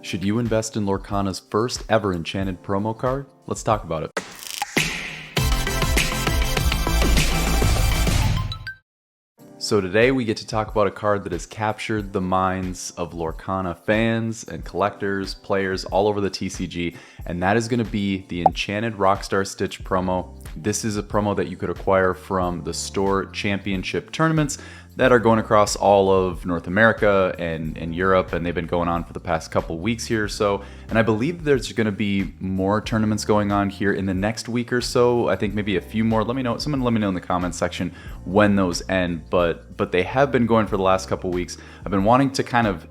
Should you invest in Lorcana's first ever Enchanted promo card? Let's talk about it. So today we get to talk about a card that has captured the minds of Lorcana fans and collectors, players all over the TCG, and that is going to be the Enchanted Rockstar Stitch promo. This is a promo that you could acquire from the store championship tournaments that are going across all of North America and Europe, and they've been going on for the past couple weeks here or so. And I believe there's going to be more tournaments going on here in the next week or so. I think maybe a few more. Let me know. Someone let me know in the comments section when those end. But they have been going for the last couple weeks. I've been wanting to kind of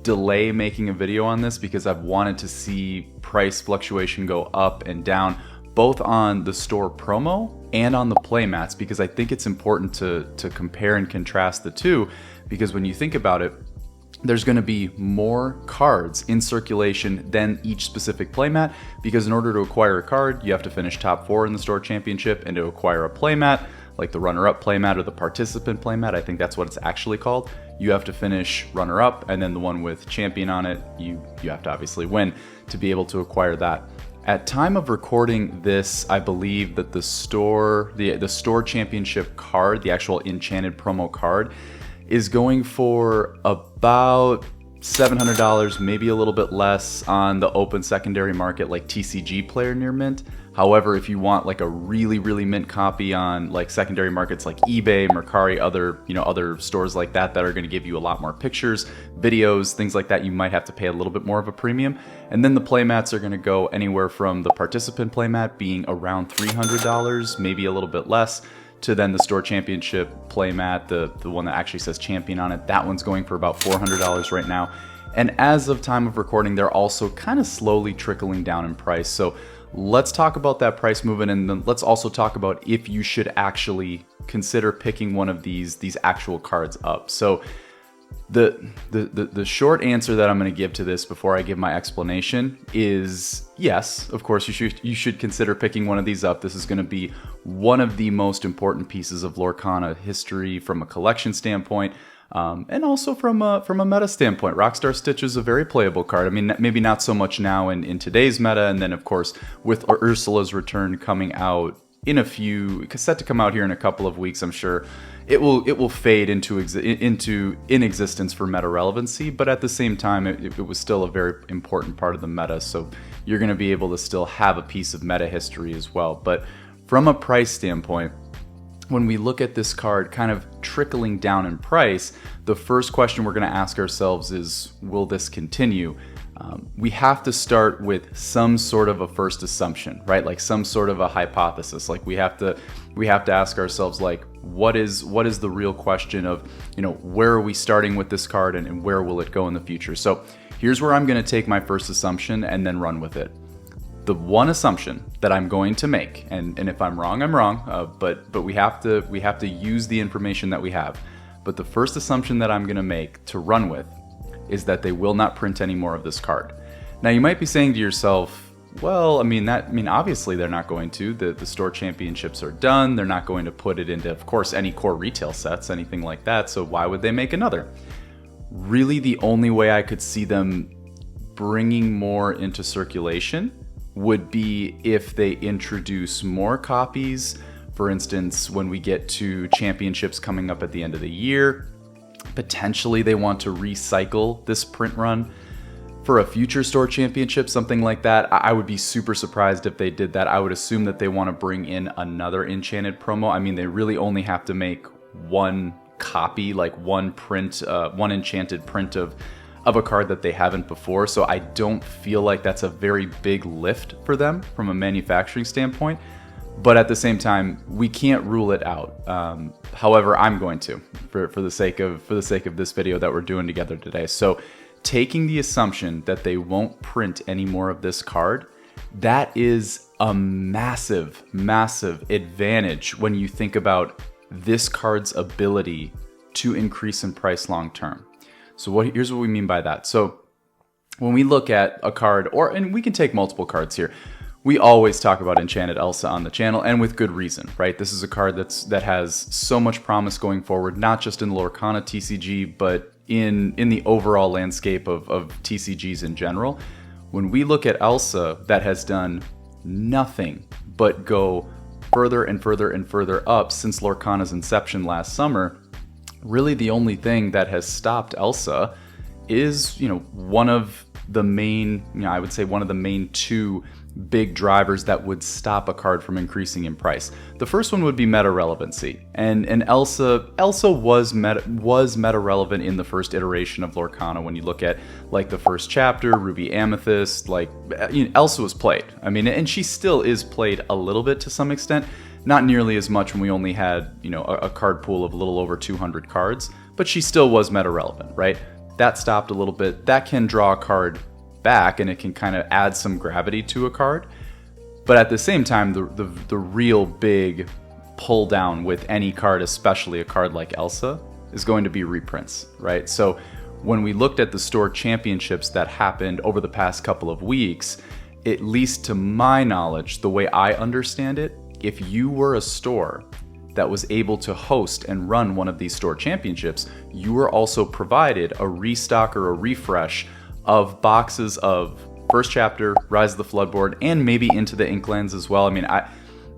delay making a video on this because I've wanted to see price fluctuation go up and down, both on the store promo and on the playmats, because I think it's important to compare and contrast the two, because when you think about it, there's going to be more cards in circulation than each specific playmat, because in order to acquire a card, you have to finish top 4 in the store championship, and to acquire a playmat, like the runner-up playmat or the participant playmat, I think that's what it's actually called, you have to finish runner-up, and then the one with champion on it, you have to obviously win to be able to acquire that. At time of recording this, I believe that the store championship card, the actual Enchanted promo card, is going for about $700, maybe a little bit less on the open secondary market like TCG Player near mint. However, if you want like a really mint copy on like secondary markets like eBay, Mercari, other stores like that are going to give you a lot more pictures, videos, things like that, you might have to pay a little bit more of a premium. And then the playmats are going to go anywhere from the participant playmat being around $300, maybe a little bit less, to then the store championship playmat, the one that actually says champion on it. That one's going for about $400 right now. And as of time of recording, they're also kind of slowly trickling down in price. So let's talk about that price movement, and then let's also talk about if you should actually consider picking one of these actual cards up. So the short answer that I'm going to give to this before I give my explanation is yes, of course you should consider picking one of these up. This is going to be one of the most important pieces of Lorcana history from a collection standpoint. And also from a meta standpoint. Rockstar Stitch is a very playable card. I mean, maybe not so much now in today's meta, and then of course with Ursula's return coming out set to come out here in a couple of weeks, I'm sure it will fade into inexistence for meta relevancy. But at the same time, it was still a very important part of the meta, so you're going to be able to still have a piece of meta history as well. But from a price standpoint, when we look at this card kind of trickling down in price, the first question we're going to ask ourselves is, will this continue? We have to start with some sort of a first assumption, right? Like some sort of a hypothesis. Like we have to ask ourselves, like, what is the real question of, where are we starting with this card, and where will it go in the future? So here's where I'm going to take my first assumption and then run with it. The one assumption that I'm going to make, and if I'm wrong, I'm wrong, but we have to use the information that we have. But the first assumption that I'm going to make to run with is that they will not print any more of this card. Now you might be saying to yourself, well, obviously they're not going to. The store championships are done. They're not going to put it into, of course, any core retail sets, anything like that. So why would they make another? Really, the only way I could see them bringing more into circulation would be if they introduce more copies. For instance, when we get to championships coming up at the end of the year, potentially they want to recycle this print run for a future store championship, something like that. I would be super surprised if they did that. I would assume that they want to bring in another Enchanted promo. I mean, they really only have to make one copy, like one print, one Enchanted print of a card that they haven't before. So I don't feel like that's a very big lift for them from a manufacturing standpoint. But at the same time, we can't rule it out. However, I'm going to, for the sake of this video that we're doing together today. So taking the assumption that they won't print any more of this card, that is a massive advantage when you think about this card's ability to increase in price long term. So here's what we mean by that. So when we look at a card, and we can take multiple cards here, we always talk about Enchanted Elsa on the channel, and with good reason, right? This is a card that has so much promise going forward, not just in Lorcana TCG, but in the overall landscape of TCGs in general. When we look at Elsa, that has done nothing but go further and further and further up since Lorcana's inception last summer, really the only thing that has stopped Elsa is, one of the main, I would say one of the main two big drivers that would stop a card from increasing in price. The first one would be meta relevancy, and Elsa was meta relevant in the first iteration of Lorcana. When you look at like the first chapter, Ruby Amethyst, like Elsa was played. I mean, and she still is played a little bit to some extent, not nearly as much when we only had a card pool of a little over 200 cards, but she still was meta relevant, right? That stopped a little bit. That can draw a card back, and it can kind of add some gravity to a card. But at the same time, the real big pull down with any card, especially a card like Elsa, is going to be reprints, right? So when we looked at the store championships that happened over the past couple of weeks, at least to my knowledge, the way I understand it, if you were a store that was able to host and run one of these store championships, you were also provided a restock or a refresh of boxes of first chapter, Rise of the Floodboard, and maybe into the Inklands as well. I mean,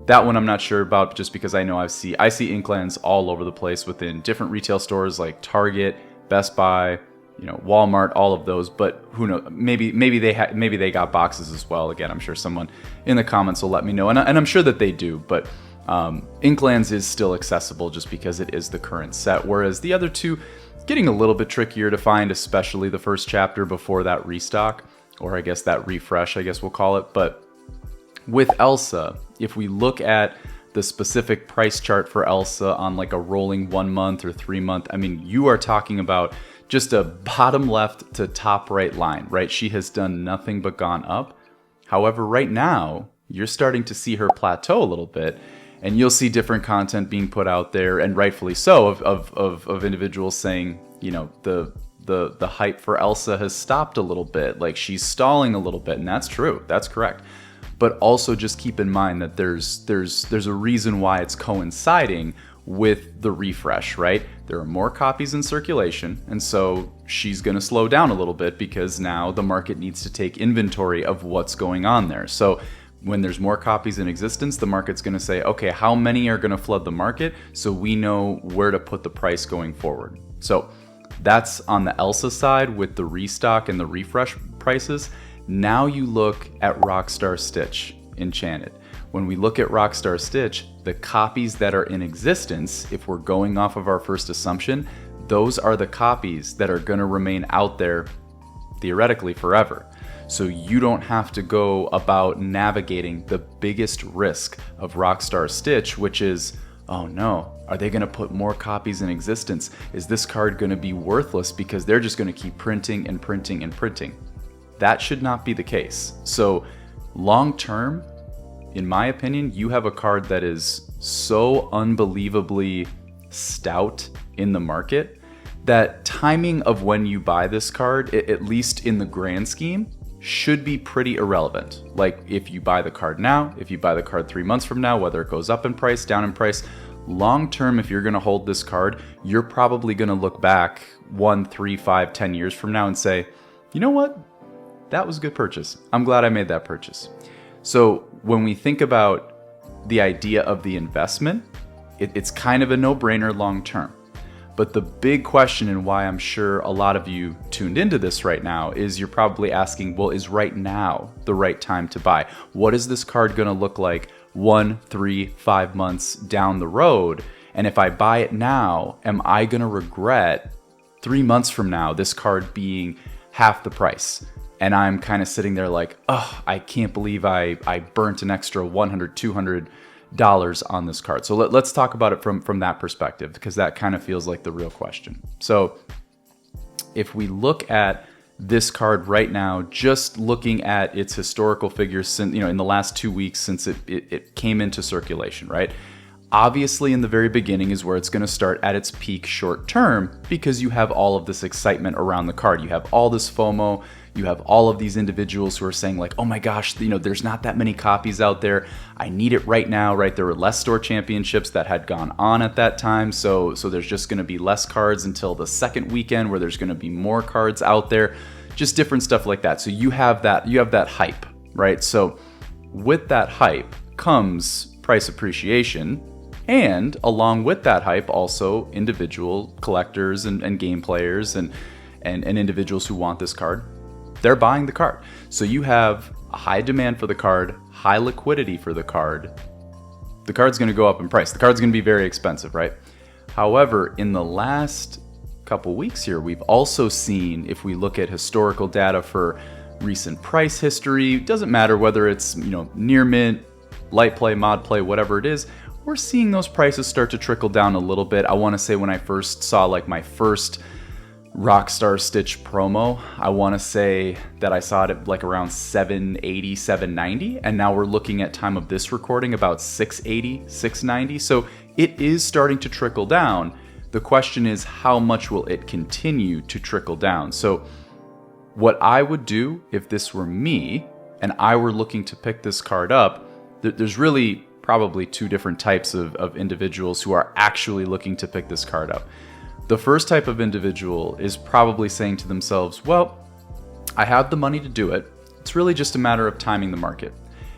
that one I'm not sure about, just because I know I see Inklands all over the place within different retail stores like Target, Best Buy, Walmart, all of those. But who knows? Maybe they got boxes as well. Again, I'm sure someone in the comments will let me know, and I'm sure that they do. But Inklands is still accessible just because it is the current set, whereas the other two, getting a little bit trickier to find, especially the first chapter before that restock, or I guess that refresh, I guess we'll call it. But with Elsa, if we look at the specific price chart for Elsa on like a rolling 1 month or 3 month, I mean, you are talking about just a bottom left to top right line, right? She has done nothing but gone up. However, right now, you're starting to see her plateau a little bit, and you'll see different content being put out there, and rightfully so, of individuals saying, the hype for Elsa has stopped a little bit, like she's stalling a little bit, and that's true, that's correct. But also just keep in mind that there's a reason why it's coinciding with the refresh, right? There are more copies in circulation, and so she's going to slow down a little bit because now the market needs to take inventory of what's going on there. So when there's more copies in existence, the market's going to say, okay, how many are going to flood the market, so we know where to put the price going forward. So that's on the Elsa side with the restock and the refresh prices. Now you look at Rockstar Stitch Enchanted. When we look at Rockstar Stitch, the copies that are in existence, if we're going off of our first assumption, those are the copies that are going to remain out there theoretically forever. So you don't have to go about navigating the biggest risk of Rockstar Stitch, which is, oh no, are they going to put more copies in existence? Is this card going to be worthless because they're just going to keep printing and printing and printing? That should not be the case. So long term, in my opinion, you have a card that is so unbelievably stout in the market that timing of when you buy this card, at least in the grand scheme, should be pretty irrelevant. Like if you buy the card now, if you buy the card 3 months from now, whether it goes up in price, down in price, long term, if you're going to hold this card, you're probably going to look back 1, 3, 5, 10 years from now and say, you know what? That was a good purchase. I'm glad I made that purchase. So when we think about the idea of the investment, it's kind of a no-brainer long term. But the big question, and why I'm sure a lot of you tuned into this right now, is you're probably asking, well, is right now the right time to buy? What is this card going to look like 1, 3, 5 months down the road? And if I buy it now, am I going to regret 3 months from now this card being half the price? And I'm kind of sitting there like, oh, I can't believe I burnt an extra $100, $200 on this card. So let's talk about it from that perspective, because that kind of feels like the real question. So if we look at this card right now, just looking at its historical figures since, in the last 2 weeks since it came into circulation, right? Obviously, in the very beginning is where it's going to start at its peak short term, because you have all of this excitement around the card. You have all this FOMO. You have all of these individuals who are saying like, oh my gosh, you know, there's not that many copies out there. I need it right now, right? There were less store championships that had gone on at that time. So there's just going to be less cards until the second weekend where there's going to be more cards out there, just different stuff like that. So you have that hype, right? So with that hype comes price appreciation. And along with that hype, also individual collectors and game players and individuals who want this card, they're buying the card. So you have a high demand for the card, high liquidity for the card. The card's going to go up in price. The card's going to be very expensive, right? However, in the last couple weeks here, we've also seen, if we look at historical data for recent price history, doesn't matter whether it's, you know, near mint, light play, mod play, whatever it is, we're seeing those prices start to trickle down a little bit. I want to say when I first saw like my first Rockstar Stitch promo, I want to say that I saw it at like around 780, 790, and now we're looking at time of this recording about 680, 690. So it is starting to trickle down. The question is, how much will it continue to trickle down? So what I would do if this were me and I were looking to pick this card up, there's really probably two different types of individuals who are actually looking to pick this card up. The first type of individual is probably saying to themselves, well, I have the money to do it. It's really just a matter of timing the market.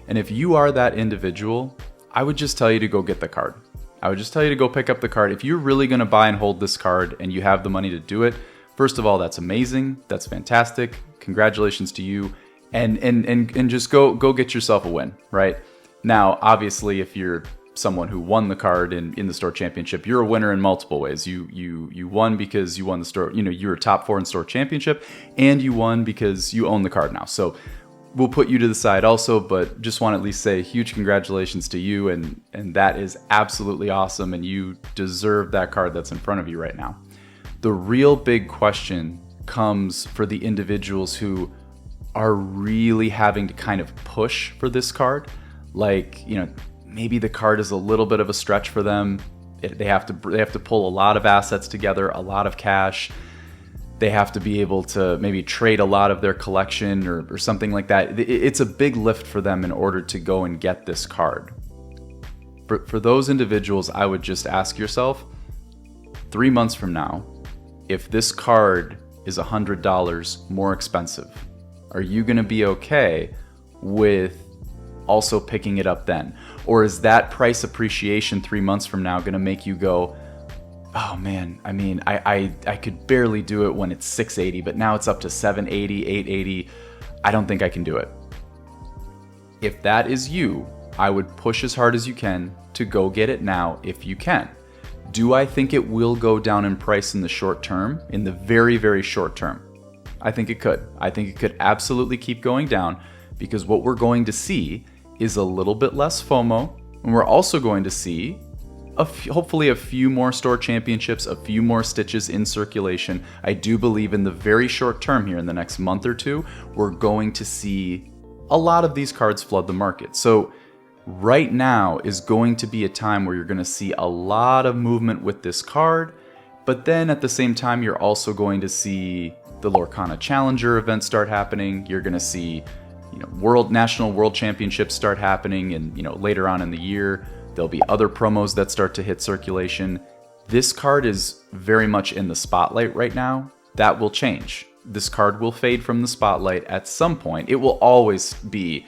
And if you are that individual, I would just tell you to go get the card. I would just tell you to go pick up the card. If you're really going to buy and hold this card and you have the money to do it, first of all, that's amazing. That's fantastic. Congratulations to you. And just go get yourself a win, right? Now, obviously, if you're someone who won the card in the store championship, you're a winner in multiple ways. You won because you won the store, you know, you were top 4 in store championship, and you won because you own the card now. So we'll put you to the side also, but just want to at least say huge congratulations to you, and that is absolutely awesome, and you deserve that card that's in front of you right now. The real big question comes for the individuals who are really having to kind of push for this card. Like, you know, maybe the card is a little bit of a stretch for them. They have to pull a lot of assets together, a lot of cash. They have to be able to maybe trade a lot of their collection or something like that. It's a big lift for them in order to go and get this card. For those individuals, I would just ask yourself, 3 months from now, if this card is $100 more expensive, are you going to be okay with also picking it up then? Or is that price appreciation 3 months from now going to make you go, oh man, I mean, I could barely do it when it's 680, but now it's up to 780, 880. I don't think I can do it. If that is you, I would push as hard as you can to go get it now if you can. Do I think it will go down in price in the short term? In the very, very short term? I think it could. I think it could absolutely keep going down, because what we're going to see is a little bit less FOMO, and we're also going to see hopefully a few more store championships, a few more Stitches in circulation. I do believe in the very short term here, in the next month or two, we're going to see a lot of these cards flood the market. So right now is going to be a time where you're going to see a lot of movement with this card, but then at the same time, you're also going to see the Lorcana Challenger events start happening. You're going to see, you know, national world championships start happening, and, you know, later on in the year, there'll be other promos that start to hit circulation. This card is very much in the spotlight right now. That will change. This card will fade from the spotlight at some point. It will always be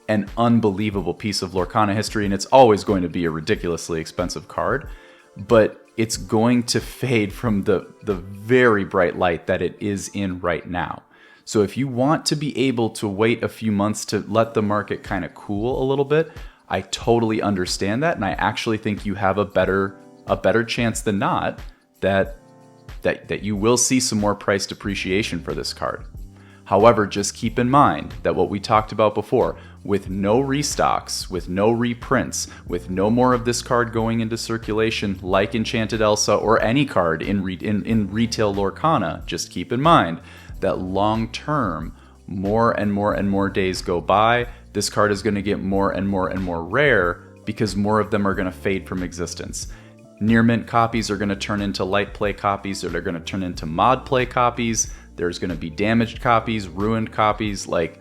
an unbelievable piece of Lorcana history, and it's always going to be a ridiculously expensive card, but it's going to fade from the very bright light that it is in right now. So if you want to be able to wait a few months to let the market kind of cool a little bit, I totally understand that, and I actually think you have a better chance than not that you will see some more price depreciation for this card. However, just keep in mind that what we talked about before, with no restocks, with no reprints, with no more of this card going into circulation like Enchanted Elsa or any card in retail Lorcana, just keep in mind that long term, more and more and more days go by, this card is going to get more and more and more rare, because more of them are going to fade from existence. Near mint copies are going to turn into light play copies, or they're going to turn into mod play copies. There's going to be damaged copies, ruined copies. Like,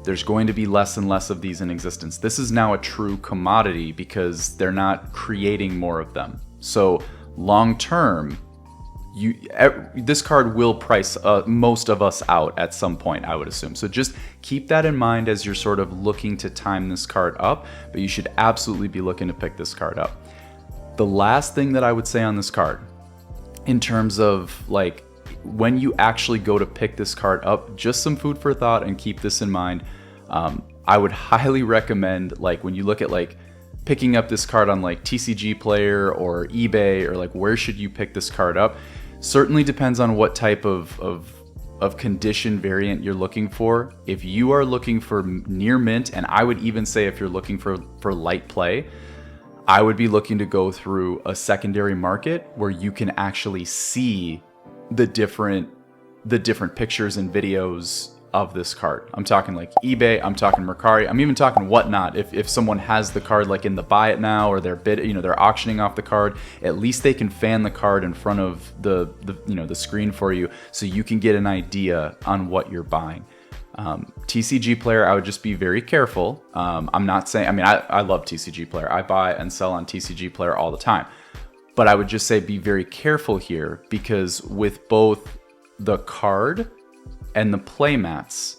there's going to be less and less of these in existence. This is now a true commodity because they're not creating more of them. So long term, this card will price most of us out at some point, I would assume. So just keep that in mind as you're sort of looking to time this card up, but you should absolutely be looking to pick this card up. The last thing that I would say on this card, in terms of like, when you actually go to pick this card up, just some food for thought and keep this in mind. I would highly recommend, like, when you look at like picking up this card on like TCG Player or eBay, or like where should you pick this card up, certainly depends on what type of condition variant you're looking for. If you are looking for near mint, and I would even say if you're looking for light play, I would be looking to go through a secondary market where you can actually see the different pictures and videos of this card. I'm talking like eBay, I'm talking Mercari, I'm even talking Whatnot. If someone has the card like in the buy it now, or they're they're auctioning off the card, at least they can fan the card in front of the screen for you, so you can get an idea on what you're buying. TCG Player, I would just be very careful. I'm not saying, I love TCG Player. I buy and sell on TCG Player all the time. But I would just say be very careful here, because with both the card and the playmats,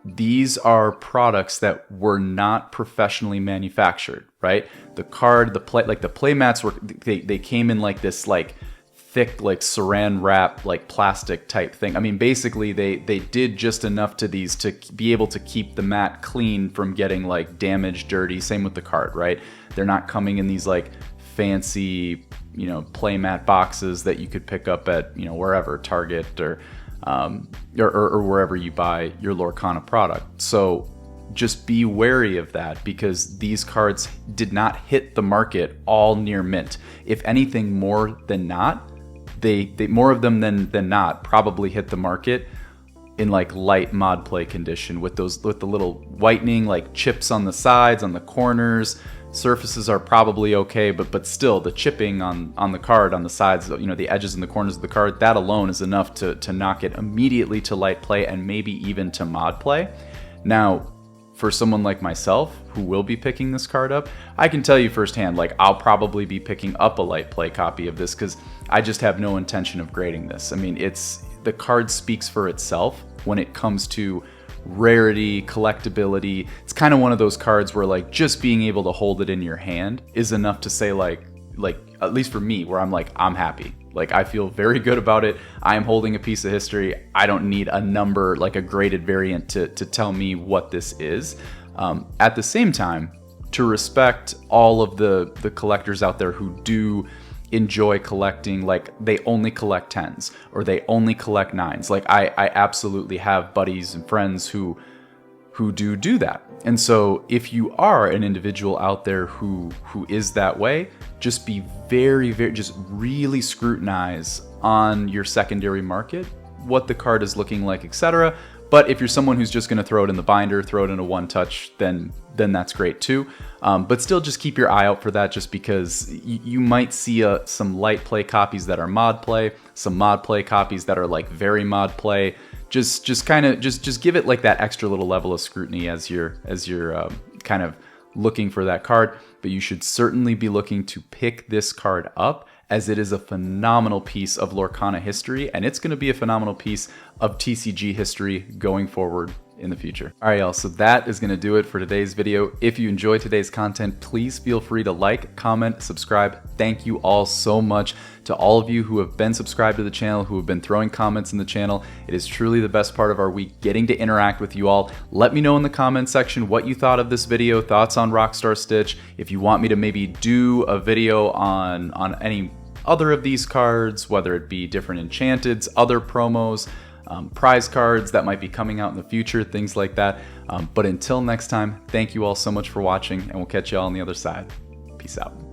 these are products that were not professionally manufactured, right? The card, the playmats were, they came in like this like thick like saran wrap like plastic type thing. I mean, basically they did just enough to these to be able to keep the mat clean from getting like damaged, dirty. Same with the card, right? They're not coming in these like fancy, playmat boxes that you could pick up at, wherever, Target or wherever you buy your Lorcana product. So just be wary of that, because these cards did not hit the market all near mint. If anything, more than not, they more of them than not probably hit the market in like light mod play condition, with the little whitening like chips on the sides, on the corners. Surfaces are probably okay, but still the chipping on the card, on the sides, the edges and the corners of the card, that alone is enough to knock it immediately to light play, and maybe even to mod play. Now, for someone like myself who will be picking this card up, I can tell you firsthand, like, I'll probably be picking up a light play copy of this, because I just have no intention of grading this. I mean, the card speaks for itself when it comes to rarity, collectability. It's kind of one of those cards where like just being able to hold it in your hand is enough to say like at least for me, where I'm like, I'm happy. Like, I feel very good about it. I am holding a piece of history. I don't need a number, like a graded variant to tell me what this is. At the same time, to respect all of the collectors out there who do enjoy collecting, like they only collect 10s or they only collect 9s. Like I absolutely have buddies and friends who do that. And so if you are an individual out there who is that way, just be very, just really scrutinize on your secondary market, what the card is looking like, etc. But if you're someone who's just going to throw it in the binder, throw it in a one-touch, then that's great too. But still, just keep your eye out for that, just because you might see some light play copies that are mod play, some mod play copies that are like very mod play. Just give it like that extra little level of scrutiny as you're kind of looking for that card. But you should certainly be looking to pick this card up, as it is a phenomenal piece of Lorcana history, and it's going to be a phenomenal piece of TCG history going forward in the future. All right, y'all, so that is going to do it for today's video. If you enjoyed today's content, please feel free to like, comment, subscribe. Thank you all so much to all of you who have been subscribed to the channel, who have been throwing comments in the channel. It is truly the best part of our week, getting to interact with you all. Let me know in the comment section what you thought of this video, thoughts on Rockstar Stitch. If you want me to maybe do a video on any other of these cards, whether it be different Enchanteds, other promos, prize cards that might be coming out in the future, things like that. But until next time, thank you all so much for watching, and we'll catch you all on the other side. Peace out.